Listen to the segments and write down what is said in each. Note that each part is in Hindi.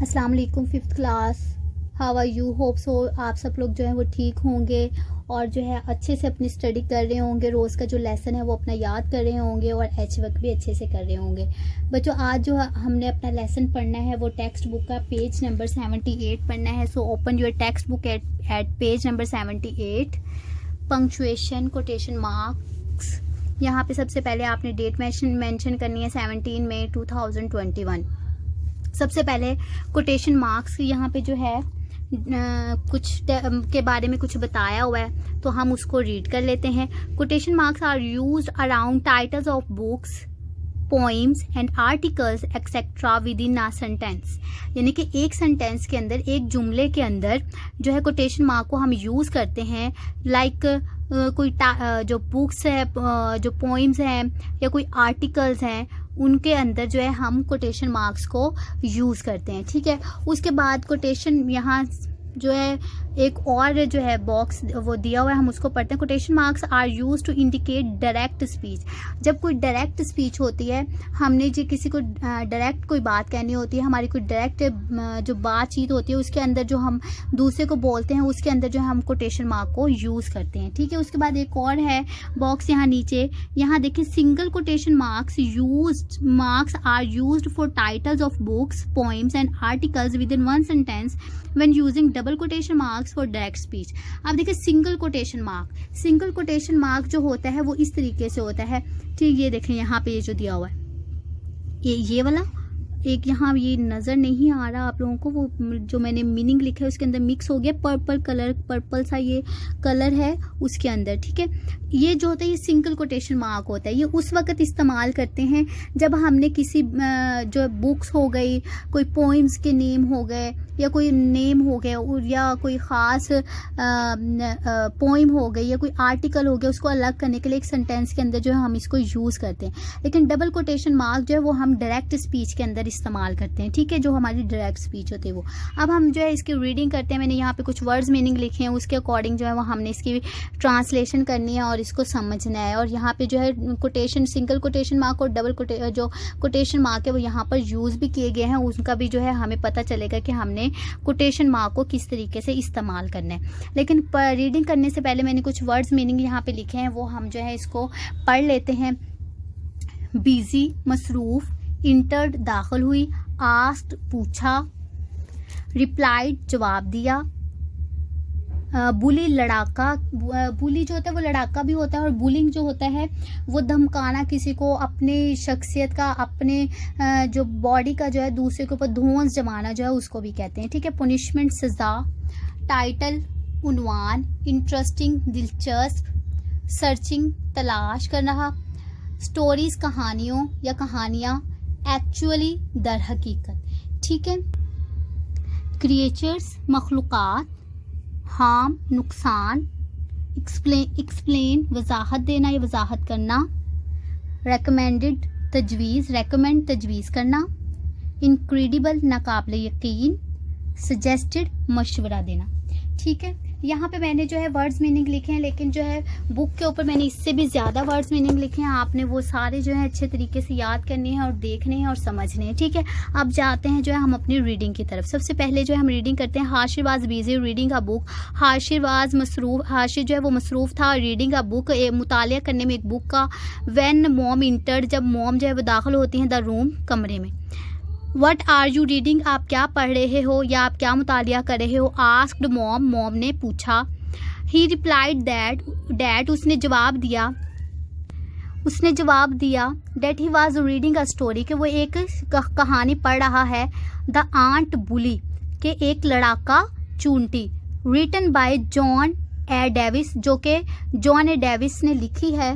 अस्सलाम वालेकुम fifth class. How are you? Hope so आप सब लोग जो है वो ठीक होंगे और जो है अच्छे से अपनी स्टडी कर रहे होंगे। रोज़ का जो लेसन है वो अपना याद कर रहे होंगे और एच वर्क भी अच्छे से कर रहे होंगे। बच्चों आज जो हमने अपना लेसन पढ़ना है वो टेक्स्ट बुक का पेज नंबर 78 पढ़ना है। So open your text book at page number 78। Punctuation, quotation marks. यहाँ पे सबसे पहले आपने डेट मेंशन करनी है 17 मई 2021। सबसे पहले कोटेशन मार्क्स यहाँ पे जो है कुछ के बारे में कुछ बताया हुआ है तो हम उसको रीड कर लेते हैं। Quotation marks are used around titles of books, poems and articles etcetera within a sentence. यानी कि एक सेंटेंस के अंदर, एक जुमले के अंदर जो है कोटेशन मार्क को हम यूज़ करते हैं। लाइक कोई जो बुक्स है, जो पोइम्स हैं या कोई आर्टिकल्स हैं, उनके अंदर जो है हम कोटेशन मार्क्स को यूज़ करते हैं। ठीक है, उसके बाद कोटेशन यहाँ जो है एक और जो है बॉक्स वो दिया हुआ है, हम उसको पढ़ते हैं। Quotation marks are use to indicate direct speech. जब कोई डायरेक्ट स्पीच होती है, हमने जो किसी को डायरेक्ट कोई बात कहनी होती है, हमारी कोई डायरेक्ट जो बातचीत होती है उसके अंदर जो हम दूसरे को बोलते हैं उसके अंदर जो हम कोटेशन मार्क को यूज़ करते हैं। ठीक है, उसके बाद एक और है बॉक्स यहाँ नीचे, यहाँ देखिए single quotation marks are used for titles of books, poems and articles within one sentence when using double quotation marks for direct speech. अब देखिए सिंगल कोटेशन मार्क जो होता है वो इस तरीके से होता है। ठीक, ये देखें यहाँ पे ये जो दिया हुआ है, ये वाला एक यहाँ ये नज़र नहीं आ रहा आप लोगों को, वो जो मैंने मीनिंग लिखा है उसके अंदर मिक्स हो गया, पर्पल कलर, पर्पल सा ये कलर है उसके अंदर। ठीक है, ये जो होता है ये सिंगल कोटेशन मार्क होता है। ये उस वक्त इस्तेमाल करते हैं जब हमने किसी जो बुक्स हो गई, कोई पोइम्स के नेम हो गए या कोई नेम हो गया या कोई ख़ास पोइम हो गई या कोई आर्टिकल हो गया, उसको अलग करने के लिए एक सेंटेंस के अंदर जो है हम इसको यूज़ करते हैं। लेकिन डबल कोटेशन मार्क जो है वो हम डायरेक्ट स्पीच के अंदर इस्तेमाल करते हैं। ठीक है, जो हमारी डायरेक्ट स्पीच होती है वो। अब हम जो है इसकी रीडिंग करते हैं। मैंने यहाँ पे कुछ वर्ड्स मीनिंग लिखे हैं, उसके अकॉर्डिंग जो है वो हमने इसकी ट्रांसलेशन करनी है और इसको समझना है। और यहाँ पे जो है कोटेशन, सिंगल कोटेशन मार्क और डबल जो कोटेशन मार्क है वो यहाँ पर यूज़ भी किए गए हैं, उनका भी जो है हमें पता चलेगा कि हमने कोटेशन मार्क को किस तरीके से इस्तेमाल करना है। लेकिन रीडिंग करने से पहले मैंने कुछ वर्ड्स मीनिंग यहाँ पे लिखे हैं, वो हम जो है इसको पढ़ लेते हैं। बिजी मसरूफ, इंटर्ड दाखिल हुई, आस्क्ड पूछा, रिप्लाइड जवाब दिया, बुली लड़ाका, बुली जो होता है वो लड़ाका भी होता है और बुलिंग जो होता है वो धमकाना, किसी को अपने शख्सियत का, अपने जो बॉडी का जो है दूसरे के ऊपर धौंस जमाना जो है उसको भी कहते हैं। ठीक है, पनिशमेंट सज़ा, टाइटल उन्वान, इंटरेस्टिंग दिलचस्प, सर्चिंग तलाश कर रहा, स्टोरीज कहानियों या कहानियाँ, एक्चुअली दर हकीकत। ठीक है, क्रिएचर्स मखलूक़ात, हार्म नुकसान, एक्सप्लेन वजाहत देना या वजाहत करना, रेकमेंडेड तजवीज़, रेकमेंड तजवीज़ करना, इनक्रेडिबल नाकाबिल यकीन, सजेस्टेड मशवरा देना। ठीक है, यहाँ पे मैंने जो है वर्ड्स मीनिंग लिखे हैं, लेकिन जो है बुक के ऊपर मैंने इससे भी ज़्यादा वर्ड्स मीनिंग लिखे हैं। आपने वो सारे जो है अच्छे तरीके से याद करने हैं और देखने हैं और समझने हैं। ठीक है, अब जाते हैं जो है हम अपनी रीडिंग की तरफ। सबसे पहले जो है हम रीडिंग करते हैं। Hashir was busy reading a book, Hashir was मसरूफ, हाशिर जो है वो मसरूफ था रीडिंग अ बुक, मुतालिया करने में एक बुक का। व्हेन मॉम इंटर्ड, जब मॉम जो है वो दाखिल होती हैं द रूम, कमरे में। वट आर यू रीडिंग, आप क्या पढ़ रहे हो या आप क्या मुतालिया कर रहे हो। आस्क्ड मॉम, मॉम ने पूछा। ही रिप्लाइड दैट, उसने जवाब दिया that he was reading a story, कि वो एक कहानी पढ़ रहा है। द आंट बुली, के एक लड़ाका चूंटी। Written by John A Davis, जो कि जॉन ए डेविस ने लिखी है।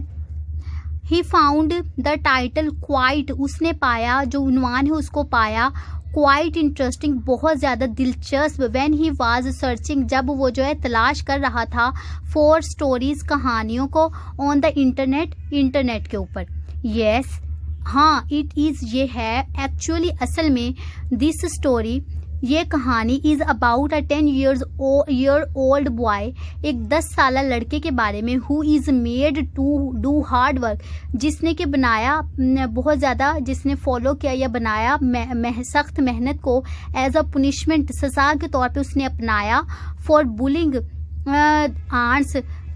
He found the title quite, उसने पाया, जो उन्वान है उसको पाया, क्वाइट इंटरेस्टिंग, बहुत ज़्यादा दिलचस्प। व्हेन ही वाज सर्चिंग, जब वो जो है तलाश कर रहा था, फॉर स्टोरीज, कहानियों को, ऑन द इंटरनेट के ऊपर। यस, हाँ, इट इज़, ये है, एक्चुअली असल में, दिस स्टोरी, ये कहानी is about a 10 year old boy, एक 10 साल लड़के के बारे में, who is made to do hard work, जिसने कि बनाया बहुत ज़्यादा, जिसने फॉलो किया या बनाया सख्त मेहनत को एज अ पुनिशमेंट, सज़ा के तौर पे उसने अपनाया, फॉर बुलिंग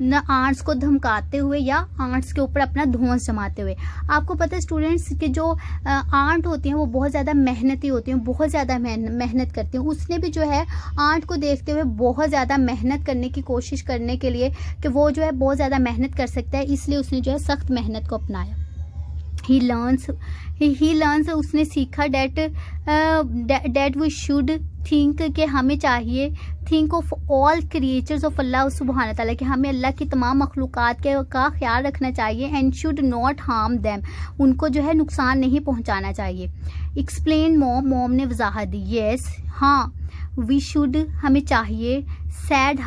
आंट्स को धमकाते हुए या आंट्स के ऊपर अपना धौंस जमाते हुए। आपको पता है स्टूडेंट्स कि जो आंट होती हैं वो बहुत ज़्यादा मेहनती होती हैं, बहुत ज़्यादा मेहनत करती हैं। उसने भी जो है आंट को देखते हुए बहुत ज़्यादा मेहनत करने की कोशिश करने के लिए कि वो जो है बहुत ज़्यादा मेहनत कर सकता है, इसलिए उसने जो है सख्त मेहनत को अपनाया। ही लर्न्स उसने सीखा डेट वी शुड थिंक, कि हमें चाहिए, think of all creatures of अल्लाह सुब्हान ताला, कि हमें अल्लाह की तमाम मखलूक़ात का ख्याल रखना चाहिए, and should not harm them, उनको जो है नुकसान नहीं पहुंचाना चाहिए। एक्सप्लेन मॉम ने वजाहत दी, येस हाँ, वी शुड हमें चाहिए, सैड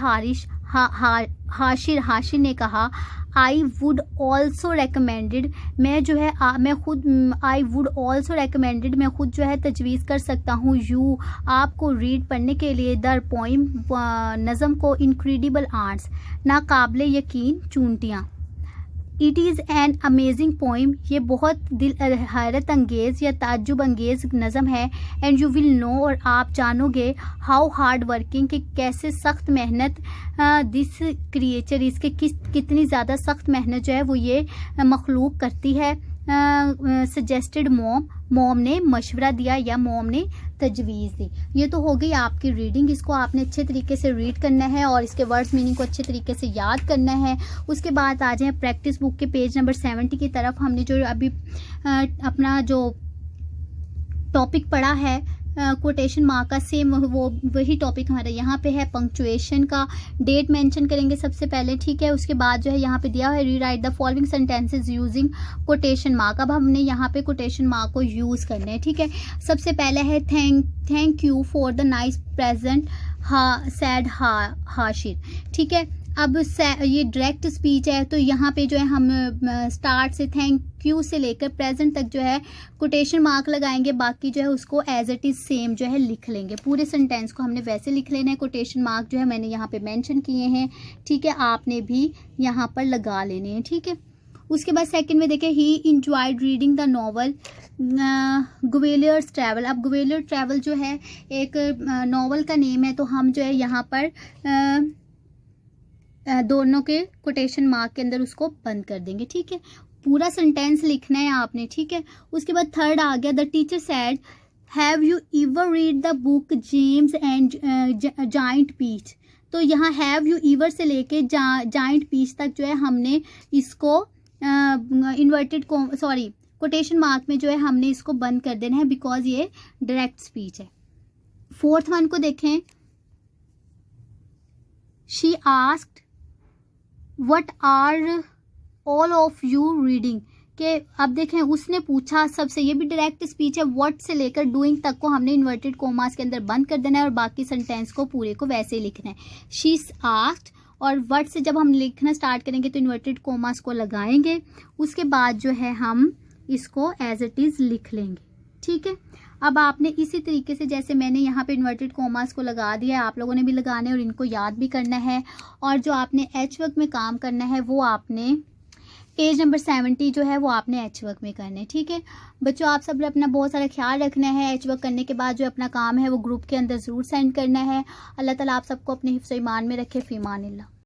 हाशिर ने कहा, आई वुड ऑल्सो रिकमेंडेड, मैं जो है मैं खुद, आई वुड ऑल्सो रिकमेंडेड, मैं खुद जो है तजवीज़ कर सकता हूँ, यू आपको रीड पढ़ने के लिए, दर पोइम नज़म को, इनक्रेडिबल आर्ट्स नाकाबिले यकीन चूंटियाँ, it is an amazing poem, ये बहुत दिल हैरत अंगेज़ या ताज्जुब अंगेज़ नज़म है, एंड यू विल नो, और आप जानोगे, हाउ हार्ड वर्किंग, कि कैसे सख्त मेहनत, दिस क्रिएचर, इसके कितनी ज़्यादा सख्त मेहनत जो है वो ये मखलूक करती है। सजेस्टेड मॉम ने मशवरा दिया या मॉम ने तजवीज़ दी। ये तो हो गई आपकी रीडिंग, इसको आपने अच्छे तरीके से रीड करना है और इसके वर्ड्स मीनिंग को अच्छे तरीके से याद करना है। उसके बाद आ जाए प्रैक्टिस बुक के पेज नंबर 70 की तरफ। हमने जो अभी अपना जो टॉपिक पढ़ा है कोटेशन मार्क का, सेम वही टॉपिक हमारा यहाँ पे है। पंक्चुएशन का डेट मेंशन करेंगे सबसे पहले, ठीक है। उसके बाद जो है यहाँ पे दिया है rewrite the following sentences using quotation mark. अब हमने यहाँ पे कोटेशन मार्क को यूज़ करने हैं, ठीक है। सबसे पहले है thank you for the nice present sad Hashir, ठीक है। अब ये डायरेक्ट स्पीच है, तो यहाँ पे जो है हम स्टार्ट से थैंक यू से लेकर प्रेजेंट तक जो है कोटेशन मार्क लगाएंगे, बाकी जो है उसको एज इट इज़ सेम जो है लिख लेंगे। पूरे सेंटेंस को हमने वैसे लिख लेना है। कोटेशन मार्क जो है मैंने यहाँ पे मेंशन किए हैं, ठीक है, आपने भी यहाँ पर लगा लेने हैं, ठीक है। उसके बाद सेकंड में देखें, he enjoyed reading the novel Gulliver's travel. अब ग्वेलियर ट्रैवल जो है एक नॉवल का नेम है, तो हम जो है यहाँ पर दोनों के कोटेशन मार्क के अंदर उसको बंद कर देंगे, ठीक है। पूरा सेंटेंस लिखना है आपने, ठीक है। उसके बाद थर्ड आ गया, the teacher said have you ever read the book James and giant peach. तो यहाँ हैव यू एवर से लेके जाइंट पीच तक जो है हमने इसको इन्वर्टेड कोटेशन मार्क में जो है हमने इसको बंद कर देना है, बिकॉज ये डायरेक्ट स्पीच है। फोर्थ वन को देखें, she asked what are all of you reading, के अब देखें उसने पूछा सबसे, ये भी डायरेक्ट स्पीच है। व्हाट से लेकर डूइंग तक को हमने इन्वर्टेड कोमास के अंदर बंद कर देना है और बाकी सेंटेंस को पूरे को वैसे ही लिखना है। शी आस्क्ड, और व्हाट से जब हम लिखना स्टार्ट करेंगे तो इन्वर्टेड कोमास को लगाएंगे, उसके बाद जो है हम इसको एज इट इज़ लिख लेंगे, ठीक है। अब आपने इसी तरीके से, जैसे मैंने यहाँ पे इन्वर्टेड कोमास को लगा दिया है, आप लोगों ने भी लगाने और इनको याद भी करना है। और जो आपने एच वर्क में काम करना है वो आपने पेज नंबर 70 जो है वो आपने एच वर्क में करना है, ठीक है। बच्चों आप सब अपना बहुत सारा ख्याल रखना है। एच वर्क करने के बाद जो अपना काम है वो ग्रुप के अंदर ज़रूर सेंड करना है। अल्लाह ताला आप सबको अपने हिफ्ज़ ईमान में रखे। फ़ी अमानिल्लाह।